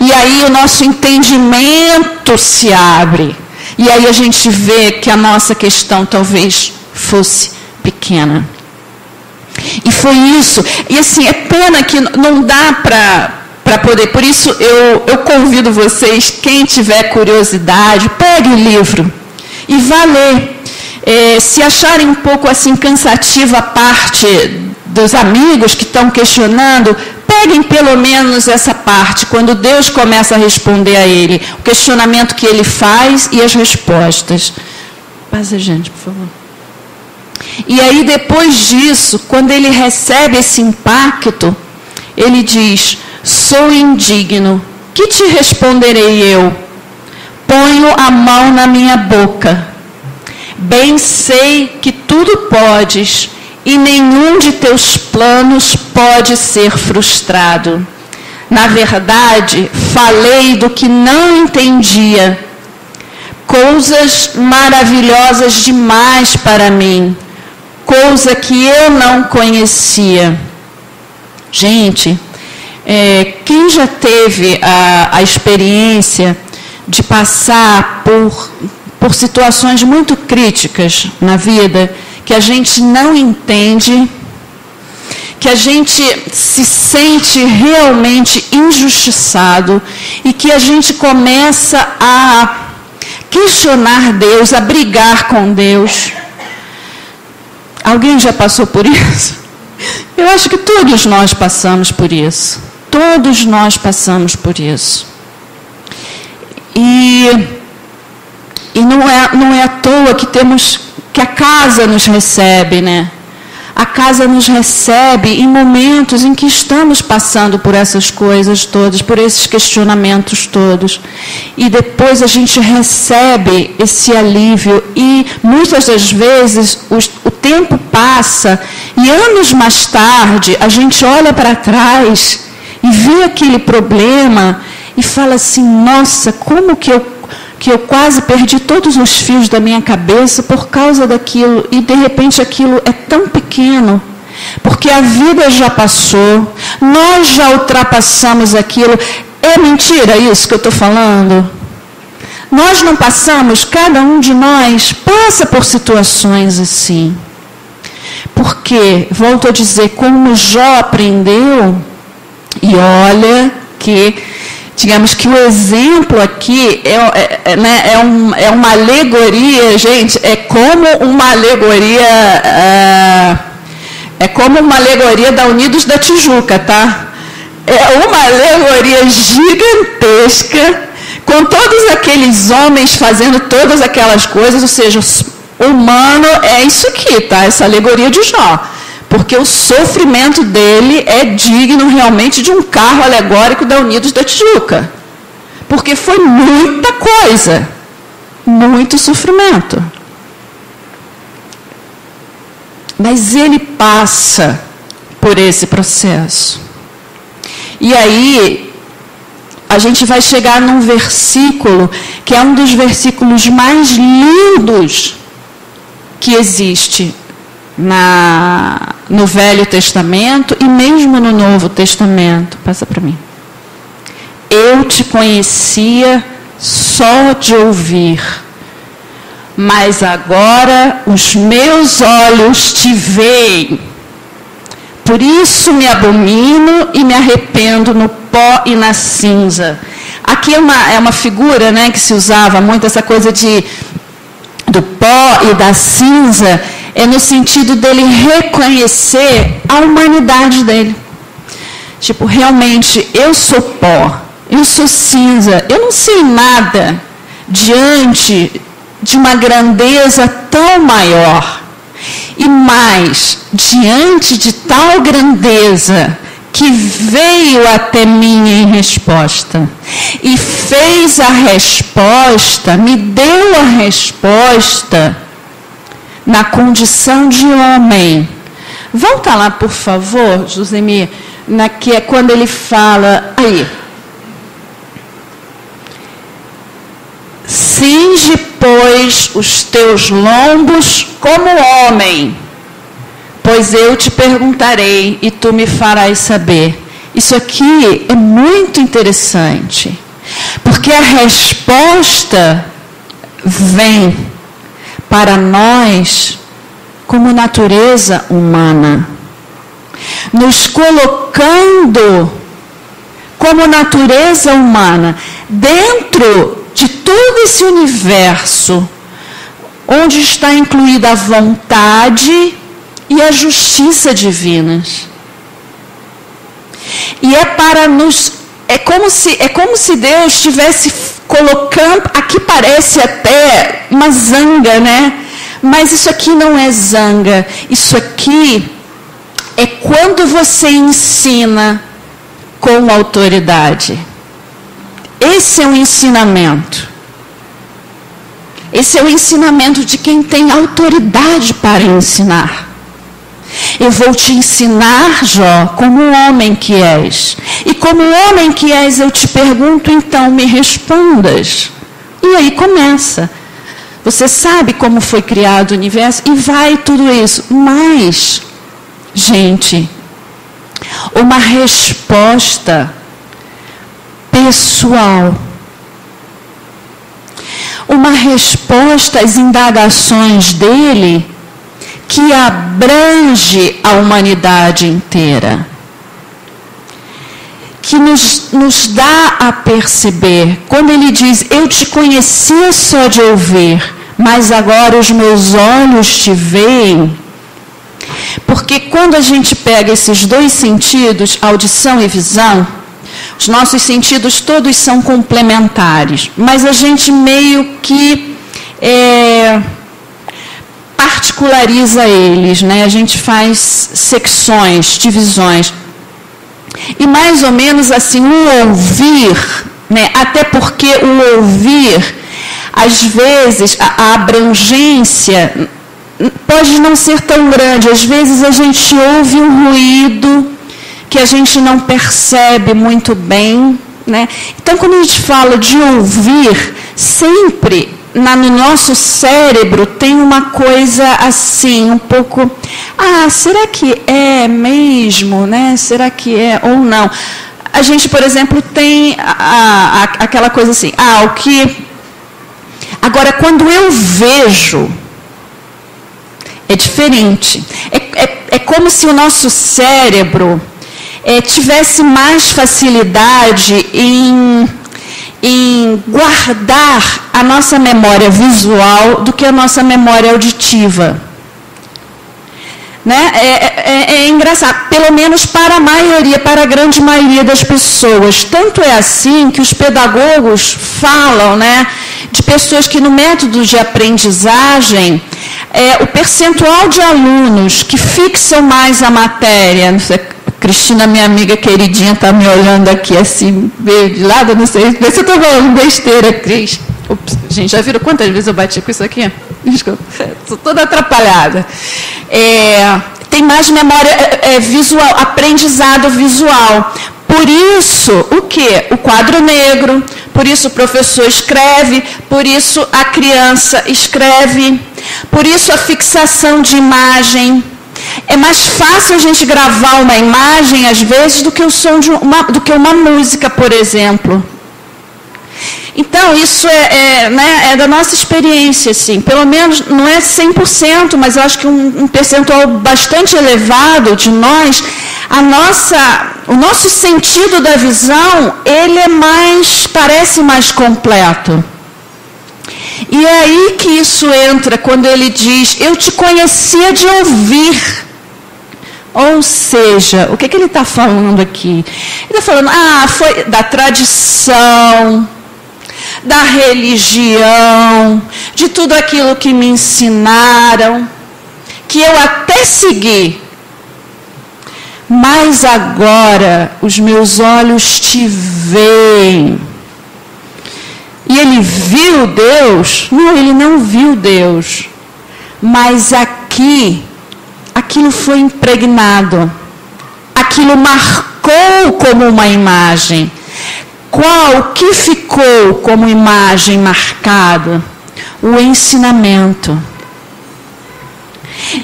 E aí o nosso entendimento se abre. E aí a gente vê que a nossa questão talvez fosse pequena. E foi isso. E assim, é pena que não dá para poder. Por isso eu convido vocês, quem tiver curiosidade, pegue o livro e vá ler. Se acharem um pouco assim cansativa a parte dos amigos que estão questionando, peguem pelo menos essa parte, quando Deus começa a responder a ele, o questionamento que ele faz e as respostas. Passa, gente, por favor. E aí, depois disso, quando ele recebe esse impacto, ele diz: sou indigno, que te responderei eu? Ponho a mão na minha boca. Bem sei que tudo podes, e nenhum de teus planos pode ser frustrado. Na verdade, falei do que não entendia, coisas maravilhosas demais para mim, coisa que eu não conhecia. Gente, quem já teve a experiência de passar por situações muito críticas na vida, que a gente não entende, que a gente se sente realmente injustiçado e que a gente começa a questionar Deus, a brigar com Deus. Alguém já passou por isso? Eu acho que todos nós passamos por isso. Todos nós passamos por isso. E não é à toa que a casa nos recebe, né? A casa nos recebe em momentos em que estamos passando por essas coisas todas, por esses questionamentos todos. E depois a gente recebe esse alívio e muitas das vezes o tempo passa e anos mais tarde a gente olha para trás e vê aquele problema e fala assim, nossa, como que eu quase perdi todos os fios da minha cabeça por causa daquilo, e de repente aquilo é tão pequeno, porque a vida já passou, nós já ultrapassamos aquilo. É mentira isso que eu estou falando? Nós não passamos, cada um de nós passa por situações assim. Porque, volto a dizer, como Jó aprendeu, e olha que, digamos que o exemplo aqui é uma alegoria, gente, é como uma alegoria da Unidos da Tijuca, tá? É uma alegoria gigantesca, com todos aqueles homens fazendo todas aquelas coisas, ou seja, o humano é isso aqui, tá? Essa alegoria de Jó. Porque o sofrimento dele é digno realmente de um carro alegórico da Unidos da Tijuca. Porque foi muita coisa, muito sofrimento. Mas ele passa por esse processo. E aí, a gente vai chegar num versículo, que é um dos versículos mais lindos que existe no Velho Testamento e mesmo no Novo Testamento. Passa para mim. Eu te conhecia só de ouvir, mas agora os meus olhos te veem. Por isso me abomino e me arrependo no pó e na cinza. Aqui é uma figura, né, que se usava muito, essa coisa do pó e da cinza, é no sentido dele reconhecer a humanidade dele. Tipo, realmente, eu sou pó, eu sou cinza, eu não sei nada diante de uma grandeza tão maior. E mais, diante de tal grandeza que veio até mim em resposta e fez a resposta, me deu a resposta na condição de homem. Volta lá, por favor, Josemir, que é quando ele fala, aí, cinge, pois, os teus lombos como homem, pois eu te perguntarei e tu me farás saber. Isso aqui é muito interessante, porque a resposta vem para nós como natureza humana, nos colocando como natureza humana dentro de todo esse universo onde está incluída a vontade e a justiça divinas. E é como se Deus estivesse colocando, aqui parece até uma zanga, né? Mas isso aqui não é zanga. Isso aqui é quando você ensina com autoridade. Esse é o ensinamento. Esse é o ensinamento de quem tem autoridade para ensinar. Eu vou te ensinar, Jó, como homem que és. E como homem que és, eu te pergunto, então me respondas. E aí começa. Você sabe como foi criado o universo e vai tudo isso. Mas, gente, uma resposta pessoal. Uma resposta às indagações dele que abrange a humanidade inteira, que nos dá a perceber. Quando ele diz, eu te conhecia só de ouvir, mas agora os meus olhos te veem. Porque quando a gente pega esses dois sentidos, audição e visão, os nossos sentidos todos são complementares, mas a gente meio que particulariza eles, né? A gente faz secções, divisões. E mais ou menos assim, o ouvir, né? Até porque o ouvir, às vezes, a abrangência pode não ser tão grande. Às vezes a gente ouve um ruído que a gente não percebe muito bem, né? Então, quando a gente fala de ouvir, sempre no nosso cérebro tem uma coisa assim, um pouco, será que é mesmo, né? Será que é ou não? A gente, por exemplo, tem aquela coisa assim, o que... Agora, quando eu vejo, é diferente. É como se o nosso cérebro tivesse mais facilidade em guardar a nossa memória visual do que a nossa memória auditiva. Né? É engraçado, pelo menos para a maioria, para a grande maioria das pessoas. Tanto é assim que os pedagogos falam, né, de pessoas que no método de aprendizagem, o percentual de alunos que fixam mais a matéria, não sei, Cristina, minha amiga queridinha, está me olhando aqui assim, meio de lado, não sei se eu estou falando besteira, Cris. Ups, gente, já viram quantas vezes eu bati com isso aqui? Desculpa, estou toda atrapalhada. Tem mais memória visual, aprendizado visual. Por isso, o quê? O quadro negro, por isso o professor escreve, por isso a criança escreve, por isso a fixação de imagem. É mais fácil a gente gravar uma imagem, às vezes, do que o som do que uma música, por exemplo. Então, isso né, é da nossa experiência, assim. Pelo menos, não é 100%, mas eu acho que um percentual bastante elevado de nós, o nosso sentido da visão, ele parece mais completo. E é aí que isso entra, quando ele diz, eu te conhecia de ouvir. Ou seja, o que ele está falando aqui? Ele está falando, foi da tradição, da religião, de tudo aquilo que me ensinaram, que eu até segui. Mas agora os meus olhos te veem. E ele viu Deus? Não, ele não viu Deus. Mas aquilo foi impregnado. Aquilo marcou como uma imagem. O que ficou como imagem marcada? O ensinamento.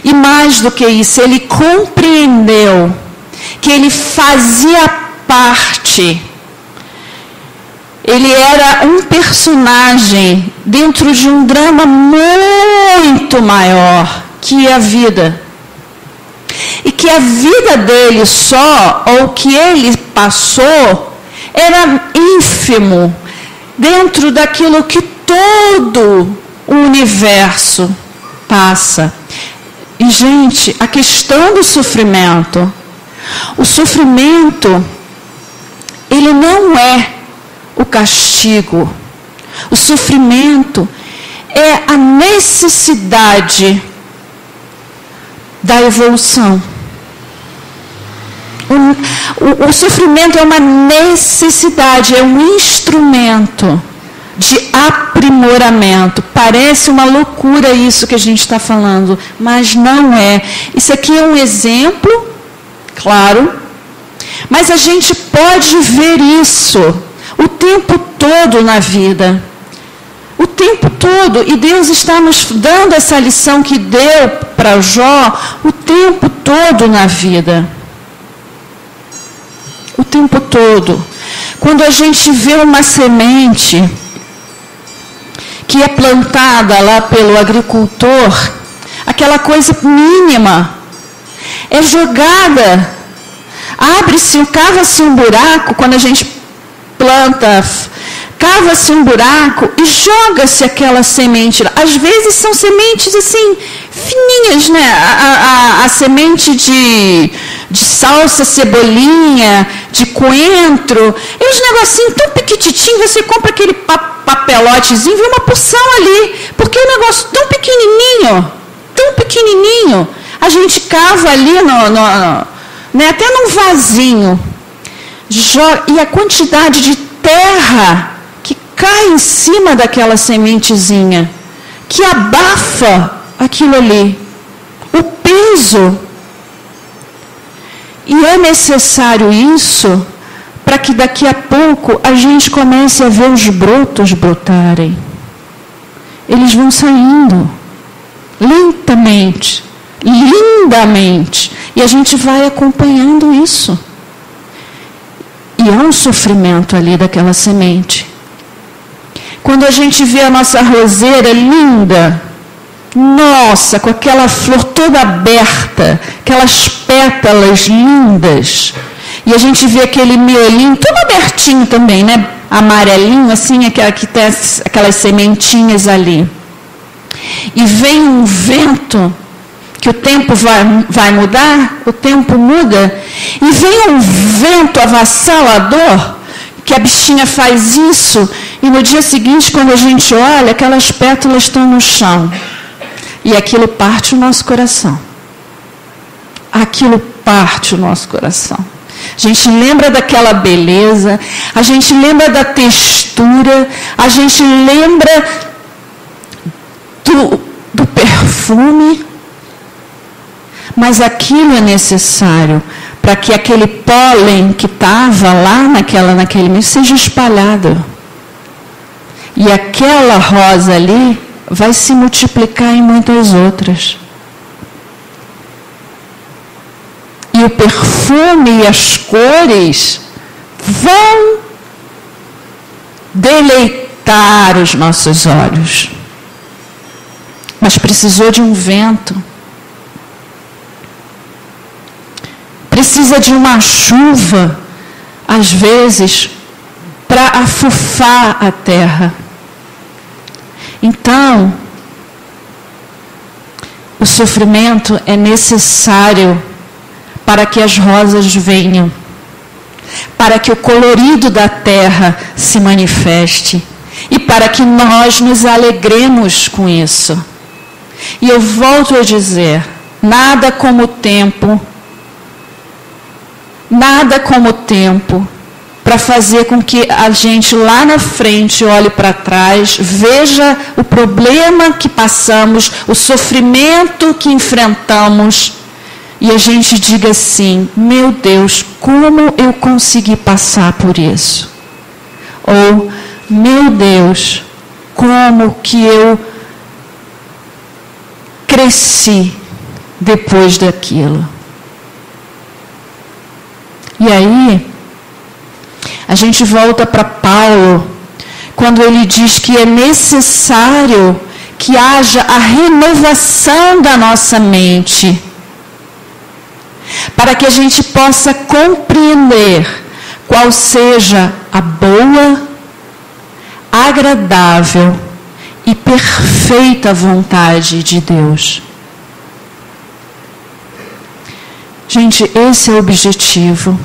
E mais do que isso, ele compreendeu que ele fazia parte. Ele era um personagem dentro de um drama muito maior que a vida. E que a vida dele só, ou que ele passou, era ínfimo dentro daquilo que todo o universo passa. E, gente, a questão do sofrimento, o sofrimento, ele não é o castigo. O sofrimento é a necessidade da evolução. O sofrimento é uma necessidade, é um instrumento de aprimoramento. Parece uma loucura isso que a gente está falando, mas não é. Isso aqui é um exemplo, claro, mas a gente pode ver isso o tempo todo na vida. O tempo todo. E Deus está nos dando essa lição que deu para Jó o tempo todo na vida. O tempo todo. Quando a gente vê uma semente que é plantada lá pelo agricultor, aquela coisa mínima, é jogada. Abre-se, cava-se um buraco, quando a gente planta, cava-se um buraco e joga-se aquela semente. Às vezes são sementes assim, fininhas, né? A semente de salsa, cebolinha, de coentro, e uns negocinhos tão pequititinhos, você compra aquele papelotezinho, vê uma porção ali, porque é um negócio tão pequenininho, a gente cava ali, né, até num vasinho, e a quantidade de terra que cai em cima daquela sementezinha, que abafa aquilo ali, o peso. E é necessário isso para que daqui a pouco a gente comece a ver os brotos brotarem. Eles vão saindo lentamente, lindamente, e a gente vai acompanhando isso. E há um sofrimento ali daquela semente. Quando a gente vê a nossa roseira linda, nossa, com aquela flor toda aberta, aquelas pétalas lindas, e a gente vê aquele miolinho todo abertinho também, né? Amarelinho, assim, que tem aquelas sementinhas ali. E vem um vento, que o tempo vai mudar, o tempo muda, e vem um vento avassalador, que a bichinha faz isso, e no dia seguinte, quando a gente olha, aquelas pétalas estão no chão. E aquilo parte o nosso coração. Aquilo parte o nosso coração. A gente lembra daquela beleza, a gente lembra da textura, a gente lembra do perfume, mas aquilo é necessário para que aquele pólen que estava lá naquele mês seja espalhado. E aquela rosa ali vai se multiplicar em muitas outras. E o perfume e as cores vão deleitar os nossos olhos. Mas precisou de um vento. Precisa de uma chuva, às vezes, para afufar a terra. Então, o sofrimento é necessário para que as rosas venham, para que o colorido da terra se manifeste e para que nós nos alegremos com isso. E eu volto a dizer, nada como o tempo para fazer com que a gente lá na frente olhe para trás, veja o problema que passamos, o sofrimento que enfrentamos, e a gente diga assim, meu Deus, como eu consegui passar por isso? Ou, meu Deus, como que eu cresci depois daquilo? E aí, a gente volta para Paulo, quando ele diz que é necessário que haja a renovação da nossa mente, para que a gente possa compreender qual seja a boa, agradável e perfeita vontade de Deus. Gente, esse é o objetivo.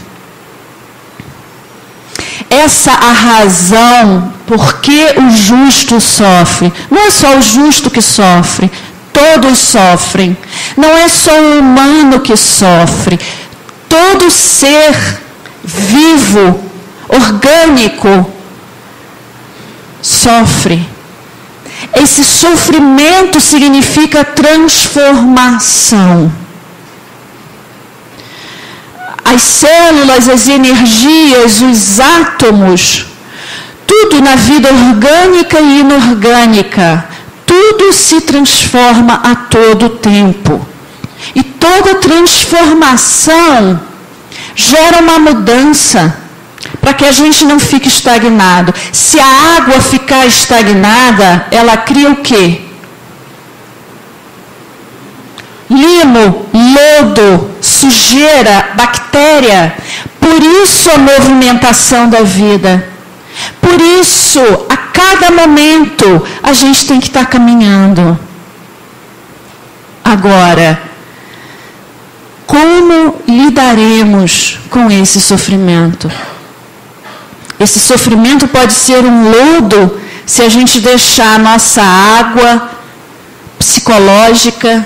Essa a razão por que o justo sofre. Não é só o justo que sofre, todos sofrem. Não é só o humano que sofre. Todo ser vivo, orgânico, sofre. Esse sofrimento significa transformação. As células, as energias, os átomos, tudo na vida orgânica e inorgânica, tudo se transforma a todo tempo. E toda transformação gera uma mudança, para que a gente não fique estagnado. Se a água ficar estagnada, ela cria o quê? limo, lodo, sujeira, bactéria. Por isso a movimentação da vida. Por isso, a cada momento, a gente tem que estar caminhando. Agora, como lidaremos com esse sofrimento? Esse sofrimento pode ser um lodo se a gente deixar a nossa água psicológica,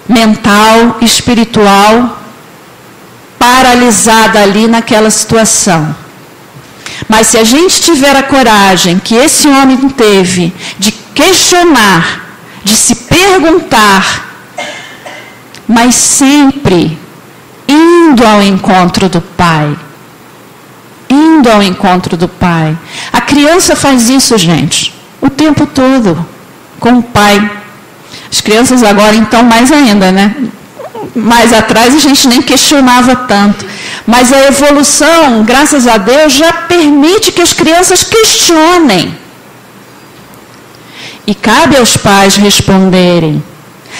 mental, espiritual, paralisada ali naquela situação. Mas se a gente tiver a coragem que esse homem teve de questionar, de se perguntar, mas sempre indo ao encontro do Pai. Indo ao encontro do Pai. A criança faz isso, gente, o tempo todo, com o Pai. As crianças agora, então, mais ainda, né? Mais atrás a gente nem questionava tanto. Mas a evolução, graças a Deus, já permite que as crianças questionem. E cabe aos pais responderem.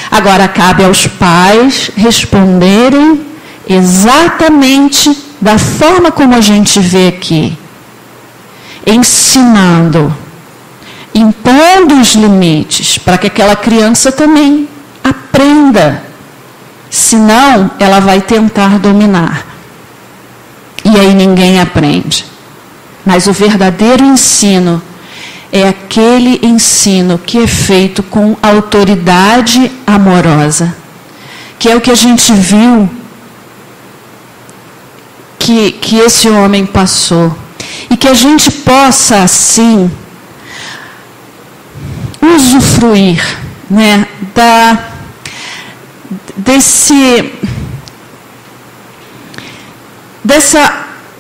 Agora, cabe aos pais responderem exatamente da forma como a gente vê aqui. Ensinando, impondo os limites, para que aquela criança também aprenda. Senão, ela vai tentar dominar. E aí ninguém aprende. Mas o verdadeiro ensino é aquele ensino que é feito com autoridade amorosa. Que é o que a gente viu que esse homem passou. E que a gente possa, assim, usufruir, né,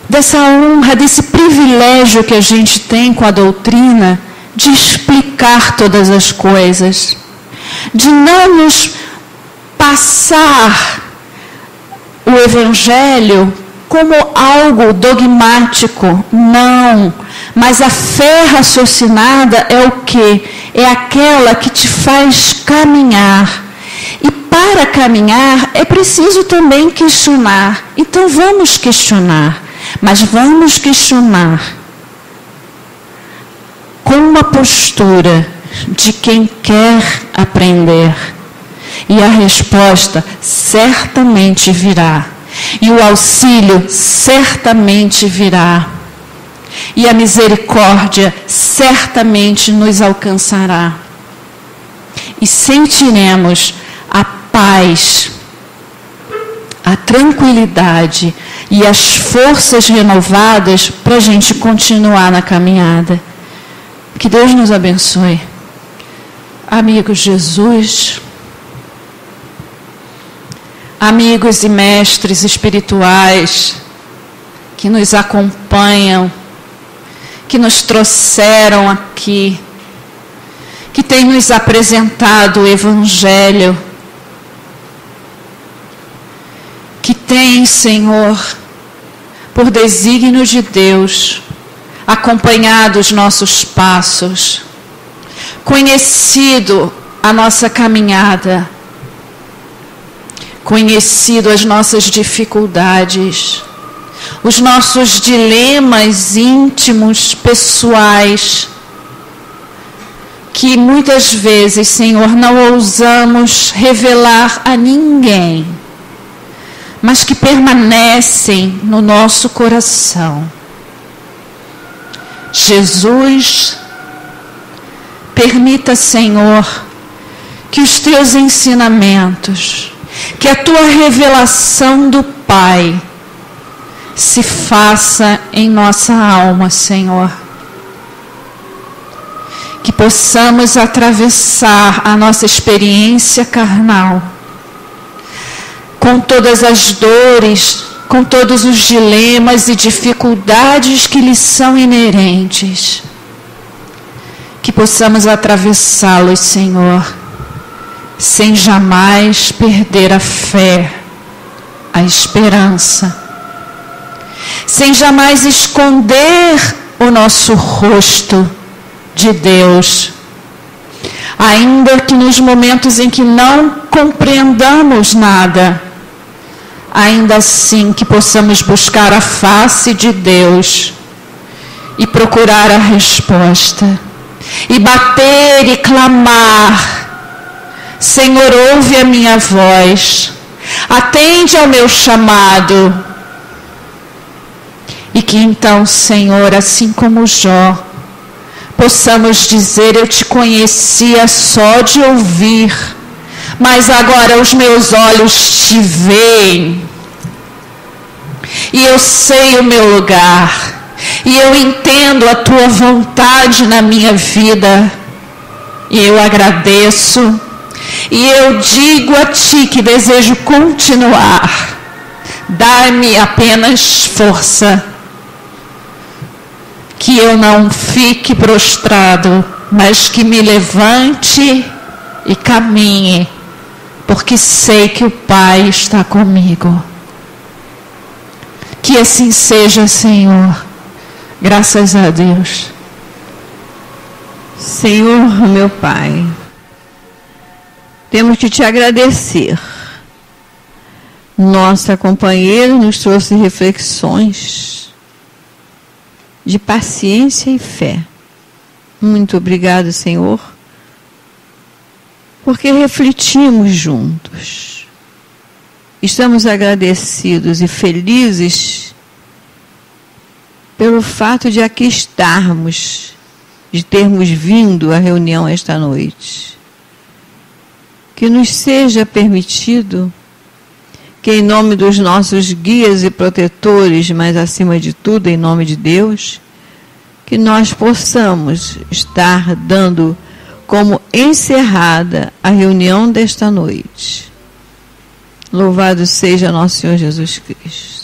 dessa honra, desse privilégio que a gente tem com a doutrina de explicar todas as coisas, de não nos passar o Evangelho como algo dogmático, não. Mas a fé raciocinada é o quê? É aquela que te faz caminhar. E para caminhar é preciso também questionar. Então vamos questionar. Mas vamos questionar com uma postura de quem quer aprender. E a resposta certamente virá. E o auxílio certamente virá. E a misericórdia certamente nos alcançará. E sentiremos a paz, a tranquilidade e as forças renovadas para a gente continuar na caminhada. Que Deus nos abençoe. Amigos Jesus, amigos e mestres espirituais que nos acompanham, que nos trouxeram aqui, que têm nos apresentado o Evangelho, que têm, Senhor, por desígnio de Deus, acompanhado os nossos passos, conhecido a nossa caminhada, conhecido as nossas dificuldades, os nossos dilemas íntimos, pessoais, que muitas vezes, Senhor, não ousamos revelar a ninguém, mas que permanecem no nosso coração. Jesus, permita, Senhor, que os teus ensinamentos, que a tua revelação do Pai se faça em nossa alma, Senhor. Que possamos atravessar a nossa experiência carnal, com todas as dores, com todos os dilemas e dificuldades que lhe são inerentes. Que possamos atravessá-los, Senhor, sem jamais perder a fé, a esperança, sem jamais esconder o nosso rosto de Deus, ainda que nos momentos em que não compreendamos nada, ainda assim que possamos buscar a face de Deus e procurar a resposta, e bater e clamar: Senhor, ouve a minha voz, atende ao meu chamado. E que então, Senhor, assim como Jó, possamos dizer: eu te conhecia só de ouvir, mas agora os meus olhos te veem, e eu sei o meu lugar, e eu entendo a tua vontade na minha vida, e eu agradeço, e eu digo a ti que desejo continuar. Dá-me apenas força, que eu não fique prostrado, mas que me levante e caminhe, porque sei que o Pai está comigo. Que assim seja, Senhor. Graças a Deus. Senhor, meu Pai, temos que te agradecer. Nossa companheira nos trouxe reflexões de paciência e fé. Muito obrigado, Senhor, porque refletimos juntos. Estamos agradecidos e felizes pelo fato de aqui estarmos, de termos vindo à reunião esta noite. Que nos seja permitido que, em nome dos nossos guias e protetores, mas acima de tudo em nome de Deus, que nós possamos estar dando como encerrada a reunião desta noite. Louvado seja nosso Senhor Jesus Cristo.